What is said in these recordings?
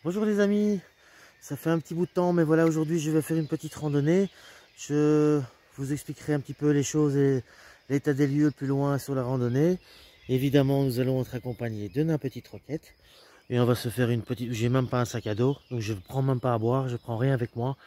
Bonjour les amis, ça fait un petit bout de temps, mais voilà, aujourd'hui je vais faire une petite randonnée. Je vous expliquerai un petit peu les choses et l'état des lieux plus loin sur la randonnée. Évidemment, nous allons être accompagnés de ma petite roquette. Et on va se faire une petite... J'ai même pas un sac à dos, donc je ne prends même pas à boire, je prends rien avec moi.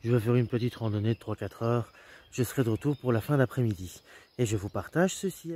Je vais faire une petite randonnée de 3-4 heures. Je serai de retour pour la fin d'après-midi. Et je vous partage ceci.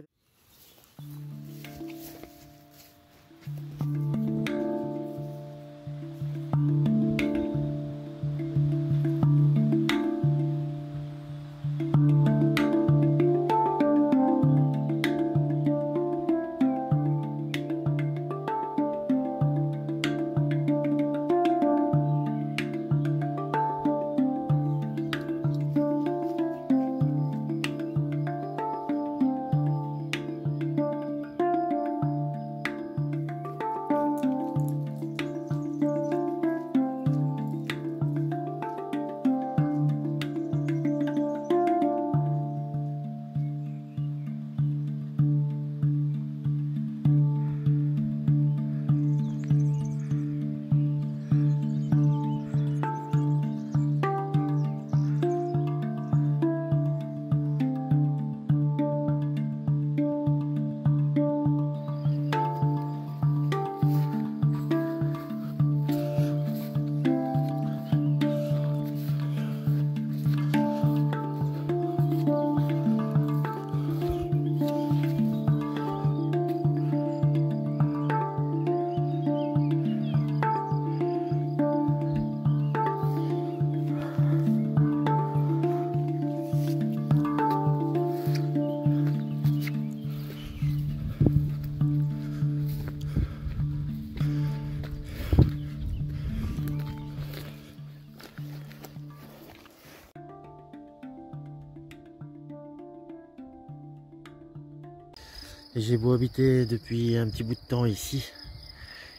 J'ai beau habiter depuis un petit bout de temps ici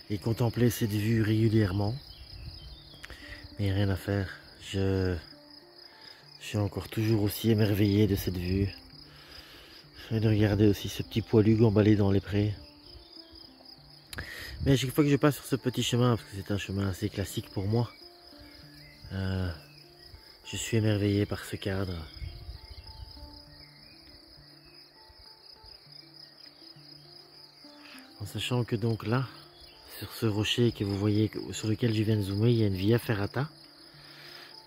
et contempler cette vue régulièrement, mais rien à faire, je suis encore toujours aussi émerveillé de cette vue et de regarder aussi ce petit poilu emballé dans les prés. Mais à chaque fois que je passe sur ce petit chemin, parce que c'est un chemin assez classique pour moi, je suis émerveillé par ce cadre. En sachant que donc là, sur ce rocher que vous voyez, sur lequel je viens de zoomer, il y a une via ferrata.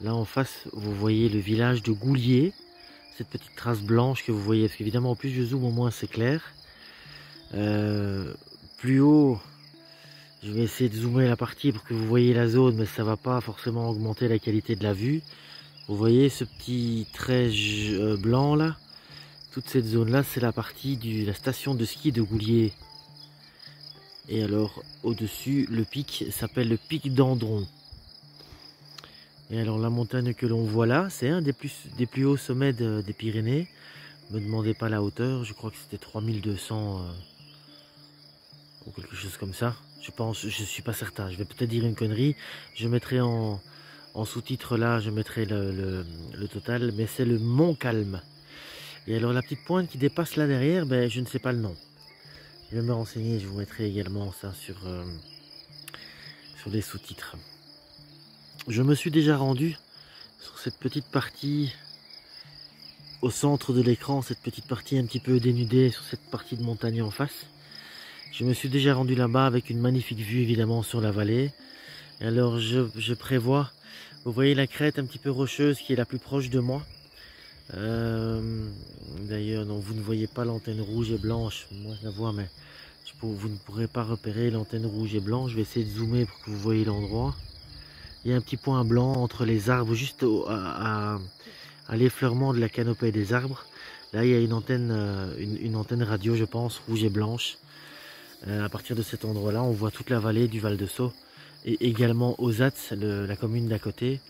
Là en face, vous voyez le village de Goulier, cette petite trace blanche que vous voyez. Parce qu'évidemment, au plus je zoome, au moins c'est clair. Plus haut, je vais essayer de zoomer la partie pour que vous voyez la zone, mais ça va pas forcément augmenter la qualité de la vue. Vous voyez ce petit trait blanc là, toute cette zone là, c'est la partie de la station de ski de Goulier. Et alors au-dessus, le pic s'appelle le pic d'Andron. Et alors la montagne que l'on voit là, c'est un des plus hauts sommets des Pyrénées. Ne me demandez pas la hauteur, je crois que c'était 3200 ou quelque chose comme ça. Je pense, je suis pas certain, je vais peut-être dire une connerie. Je mettrai en sous-titre là, je mettrai le total, mais c'est le Mont Calme. Et alors la petite pointe qui dépasse là derrière, ben, je ne sais pas le nom. Je vais me renseigner, je vous mettrai également ça sur les sous-titres. Je me suis déjà rendu sur cette petite partie au centre de l'écran, cette petite partie un petit peu dénudée sur cette partie de montagne en face. Je me suis déjà rendu là-bas avec une magnifique vue évidemment sur la vallée. Et alors je prévois, vous voyez la crête un petit peu rocheuse qui est la plus proche de moi. D'ailleurs, non, vous ne voyez pas l'antenne rouge et blanche, moi je la vois, mais vous ne pourrez pas repérer l'antenne rouge et blanche. Je vais essayer de zoomer pour que vous voyez l'endroit. Il y a un petit point blanc entre les arbres, juste à l'effleurement de la canopée des arbres. Là, il y a une antenne radio, je pense, rouge et blanche. À partir de cet endroit-là, on voit toute la vallée du Val de Sceaux et également Ozat, la commune d'à côté.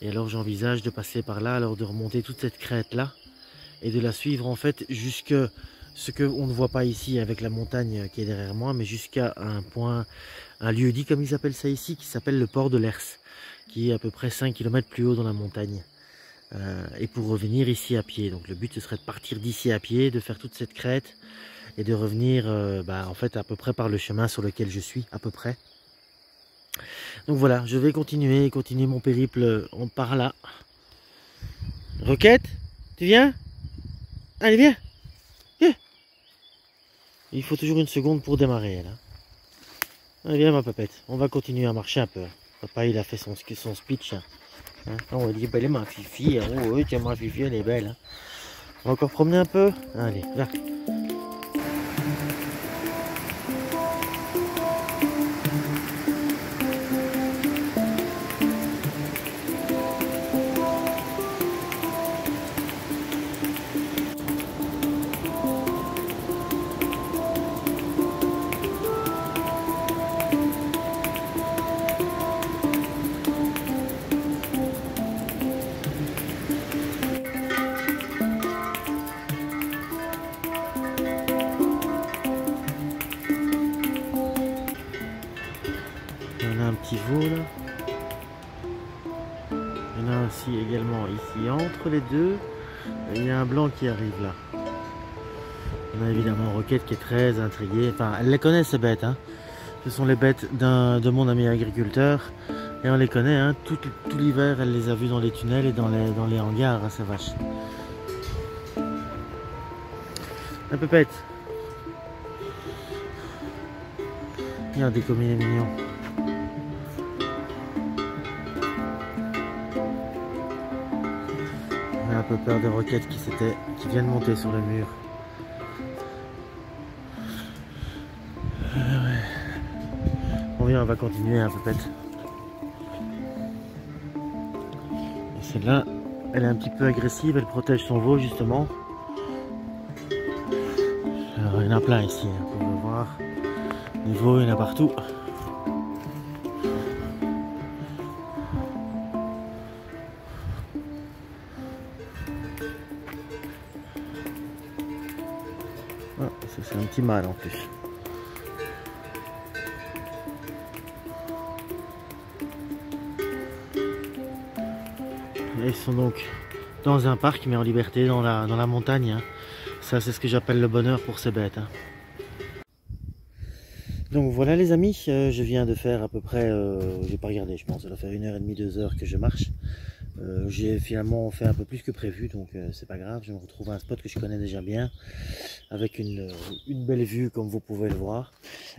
Et alors, j'envisage de passer par là, alors de remonter toute cette crête-là et de la suivre en fait jusque ce qu'on ne voit pas ici avec la montagne qui est derrière moi, mais jusqu'à un point, un lieu dit comme ils appellent ça ici, qui s'appelle le port de l'Hers, qui est à peu près 5 km plus haut dans la montagne. Et pour revenir ici à pied. Donc le but ce serait de partir d'ici à pied, de faire toute cette crête et de revenir en fait à peu près par le chemin sur lequel je suis, à peu près. Donc voilà, je vais continuer mon périple par là. Roquette, tu viens? Allez, viens. Viens. Il faut toujours une seconde pour démarrer là. Allez, viens ma papette, on va continuer à marcher un peu. Papa il a fait son speech. Hein. On va dire, elle est ma fifi. Hein. Oh oui, tiens ma fifi, elle est belle. Hein. On va encore promener un peu. Allez, va. On a un petit veau là. Il y en a aussi également ici entre les deux. Il y a un blanc qui arrive là. On a évidemment Roquette qui est très intriguée. Enfin, elle les connaît ces bêtes. Hein. Ce sont les bêtes de mon ami agriculteur. Et on les connaît. Hein. Tout l'hiver, elle les a vues dans les tunnels et dans les hangars, hein, ces vaches. La pépette. Regardez comme il est mignon. On a un peu peur de Roquette qui vient de monter sur le mur. Bon, viens, on va continuer un peu pète. Celle-là, elle est un petit peu agressive, elle protège son veau justement. Alors, il y en a plein ici, hein, vous pouvez voir. Les veaux, il y en a partout. Ah, ça c'est un petit mâle en plus. Et ils sont donc dans un parc mais en liberté dans la montagne. Hein. Ça c'est ce que j'appelle le bonheur pour ces bêtes. Hein. Donc voilà les amis, je viens de faire à peu près, j'ai pas regardé, je pense, ça doit faire 1h30, 2 heures que je marche. J'ai finalement fait un peu plus que prévu, donc c'est pas grave, je me retrouve à un spot que je connais déjà bien, avec une belle vue comme vous pouvez le voir.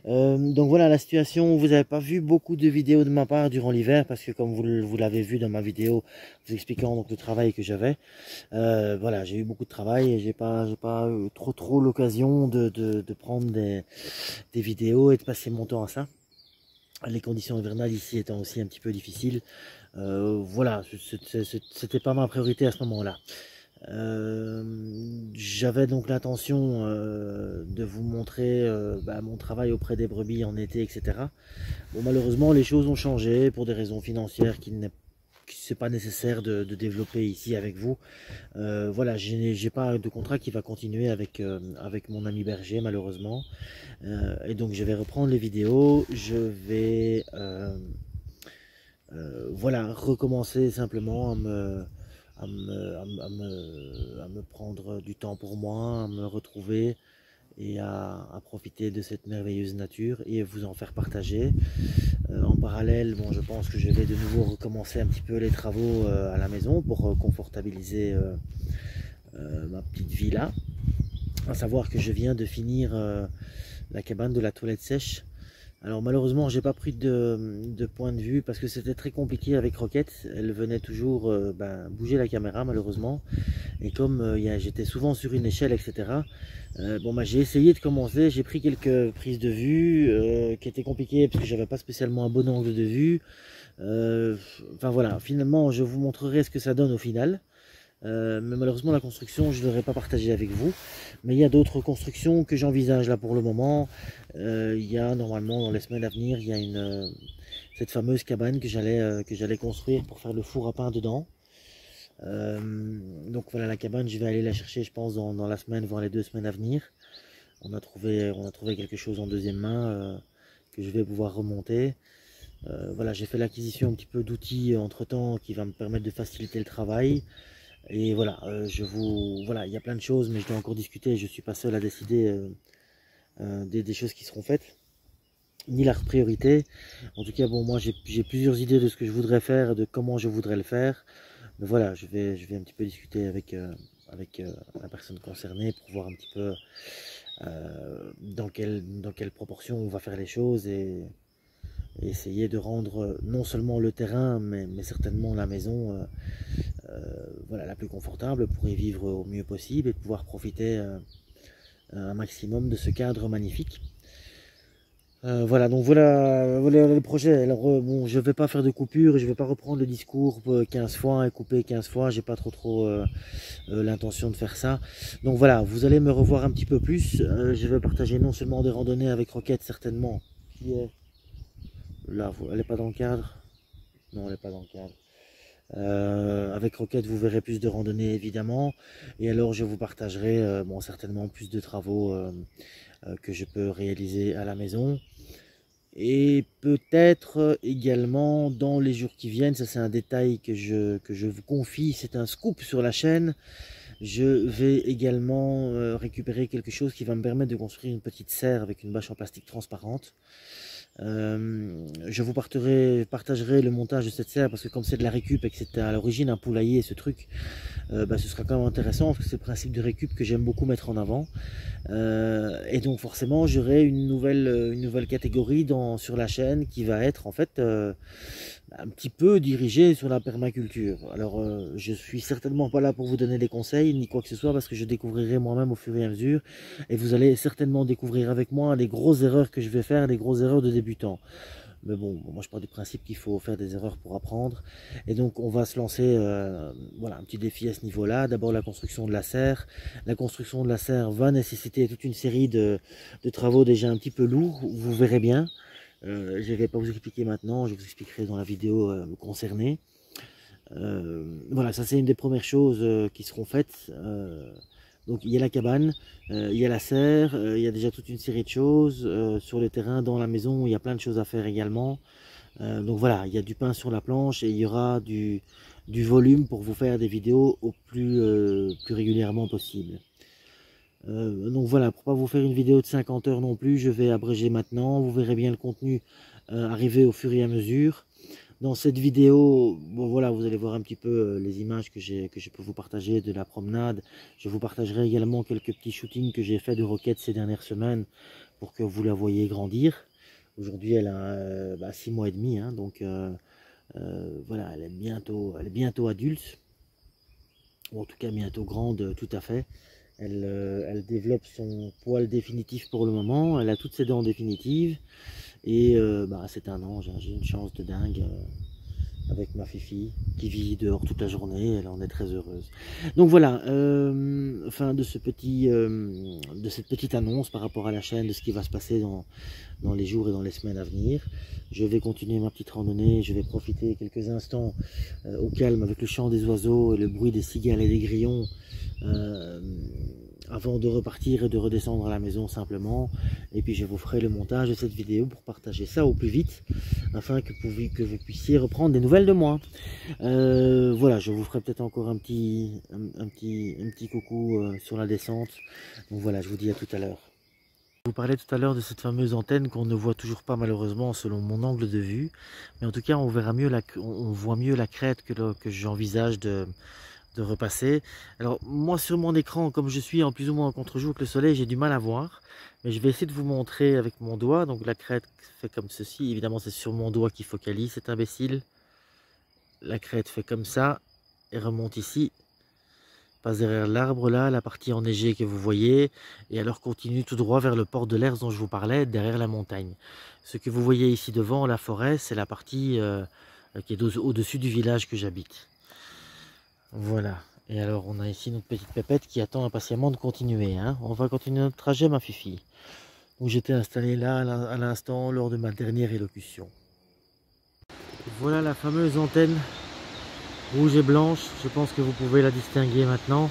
Donc voilà la situation, vous n'avez pas vu beaucoup de vidéos de ma part durant l'hiver, parce que comme vous l'avez vu dans ma vidéo, vous expliquant donc le travail que j'avais, voilà, j'ai eu beaucoup de travail et j'ai pas eu trop l'occasion de prendre des vidéos et de passer mon temps à ça. Les conditions hivernales ici étant aussi un petit peu difficiles. Voilà, c'était pas ma priorité à ce moment-là. J'avais donc l'intention de vous montrer mon travail auprès des brebis en été, etc. Bon, malheureusement, les choses ont changé pour des raisons financières qui c'est pas nécessaire de développer ici avec vous. Voilà, j'ai pas de contrat qui va continuer avec mon ami berger malheureusement. Et donc je vais reprendre les vidéos, je vais voilà, recommencer simplement à me prendre du temps pour moi, à me retrouver et à profiter de cette merveilleuse nature et vous en faire partager. En parallèle, bon, je pense que je vais de nouveau recommencer un petit peu les travaux à la maison pour confortabiliser ma petite vie là. À savoir que je viens de finir la cabane de la toilette sèche. Alors malheureusement j'ai pas pris de point de vue parce que c'était très compliqué avec Roquette. Elle venait toujours bouger la caméra malheureusement. Et comme j'étais souvent sur une échelle, etc. J'ai essayé de commencer, j'ai pris quelques prises de vue qui étaient compliquées parce que j'avais pas spécialement un bon angle de vue. Enfin voilà, finalement je vous montrerai ce que ça donne au final. Mais malheureusement la construction je ne l'aurais pas partagée avec vous, mais il y a d'autres constructions que j'envisage là pour le moment. Il y a normalement dans les semaines à venir, il y a cette fameuse cabane que j'allais construire pour faire le four à pain dedans. Donc voilà la cabane, je vais aller la chercher je pense dans la semaine, voire les 2 semaines à venir. On a trouvé quelque chose en deuxième main que je vais pouvoir remonter. Voilà, j'ai fait l'acquisition un petit peu d'outils entre temps qui va me permettre de faciliter le travail. Et voilà, voilà, il y a plein de choses, mais je dois encore discuter. Je ne suis pas seul à décider des choses qui seront faites. ni la priorité. En tout cas, bon, moi j'ai plusieurs idées de ce que je voudrais faire, de comment je voudrais le faire. Mais voilà, je vais un petit peu discuter avec, la personne concernée pour voir un petit peu dans quelle proportion on va faire les choses et essayer de rendre non seulement le terrain, mais certainement la maison voilà, la plus confortable pour y vivre au mieux possible et de pouvoir profiter un maximum de ce cadre magnifique. Voilà, donc voilà le projet. Alors bon, je vais pas faire de coupure, je vais pas reprendre le discours 15 fois et couper 15 fois, j'ai pas trop l'intention de faire ça. Donc voilà, vous allez me revoir un petit peu plus. Je vais partager non seulement des randonnées avec Roquette certainement, qui est là, elle est pas dans le cadre. Non, elle est pas dans le cadre. Avec Roquette, vous verrez plus de randonnées évidemment, et alors je vous partagerai bon, certainement plus de travaux que je peux réaliser à la maison. Et peut-être également dans les jours qui viennent, ça c'est un détail que je vous confie, c'est un scoop sur la chaîne, je vais également récupérer quelque chose qui va me permettre de construire une petite serre avec une bâche en plastique transparente. Je vous partagerai le montage de cette serre parce que comme c'est de la récup et que c'était à l'origine un poulailler ce truc, ce sera quand même intéressant parce que c'est le principe de récup que j'aime beaucoup mettre en avant. Et donc forcément j'aurai une nouvelle catégorie sur la chaîne qui va être en fait un petit peu dirigée sur la permaculture. Alors je suis certainement pas là pour vous donner des conseils ni quoi que ce soit parce que je découvrirai moi-même au fur et à mesure et vous allez certainement découvrir avec moi les grosses erreurs que je vais faire, les grosses erreurs de débutants. Mais bon, moi je pars du principe qu'il faut faire des erreurs pour apprendre. Et donc on va se lancer voilà, un petit défi à ce niveau-là. D'abord la construction de la serre. La construction de la serre va nécessiter toute une série de travaux déjà un petit peu lourds. Vous verrez bien. Je ne vais pas vous expliquer maintenant, je vous expliquerai dans la vidéo concernée. Voilà, ça c'est une des premières choses qui seront faites. Donc il y a la cabane, il y a la serre, il y a déjà toute une série de choses sur le terrain, dans la maison, il y a plein de choses à faire également. Donc voilà, il y a du pain sur la planche et il y aura du volume pour vous faire des vidéos au plus régulièrement possible. Donc voilà, pour pas vous faire une vidéo de 50 heures non plus, je vais abréger maintenant, vous verrez bien le contenu arriver au fur et à mesure. Dans cette vidéo, bon voilà, vous allez voir un petit peu les images que je peux vous partager de la promenade. Je vous partagerai également quelques petits shootings que j'ai fait de Roquette ces dernières semaines pour que vous la voyez grandir. Aujourd'hui, elle a 6 mois et demi, hein, donc voilà, elle est bientôt adulte, ou en tout cas bientôt grande, tout à fait. Elle développe son poil définitif pour le moment, elle a toutes ses dents définitives. Et c'est un ange, hein. J'ai une chance de dingue avec ma Fifi qui vit dehors toute la journée, elle en est très heureuse. Donc voilà, fin de cette petite annonce par rapport à la chaîne, de ce qui va se passer dans les jours et dans les semaines à venir. Je vais continuer ma petite randonnée, je vais profiter quelques instants au calme avec le chant des oiseaux et le bruit des cigales et des grillons. Avant de repartir et de redescendre à la maison simplement, et puis je vous ferai le montage de cette vidéo pour partager ça au plus vite afin que vous puissiez reprendre des nouvelles de moi. Voilà, je vous ferai peut-être encore un petit coucou sur la descente. Donc voilà, je vous dis à tout à l'heure. Je vous parlais tout à l'heure de cette fameuse antenne qu'on ne voit toujours pas malheureusement selon mon angle de vue, mais en tout cas on voit mieux la crête que j'envisage de repasser. Alors moi sur mon écran, comme je suis en plus ou moins en contre-jour avec le soleil, j'ai du mal à voir, mais je vais essayer de vous montrer avec mon doigt. Donc la crête fait comme ceci, évidemment c'est sur mon doigt qui focalise, cet imbécile. La crête fait comme ça et remonte ici, passe derrière l'arbre là, la partie enneigée que vous voyez, et alors continue tout droit vers le port de l'Hers dont je vous parlais, derrière la montagne. Ce que vous voyez ici devant, la forêt, c'est la partie qui est au-dessus du village que j'habite. Voilà, et alors on a ici notre petite pépette qui attend impatiemment de continuer, hein. On va continuer notre trajet, ma Fifi, où j'étais installé là à l'instant lors de ma dernière élocution. Voilà la fameuse antenne rouge et blanche, je pense que vous pouvez la distinguer maintenant.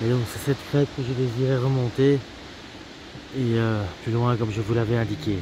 Et donc c'est cette crête que je désirais remonter, et plus loin comme je vous l'avais indiqué.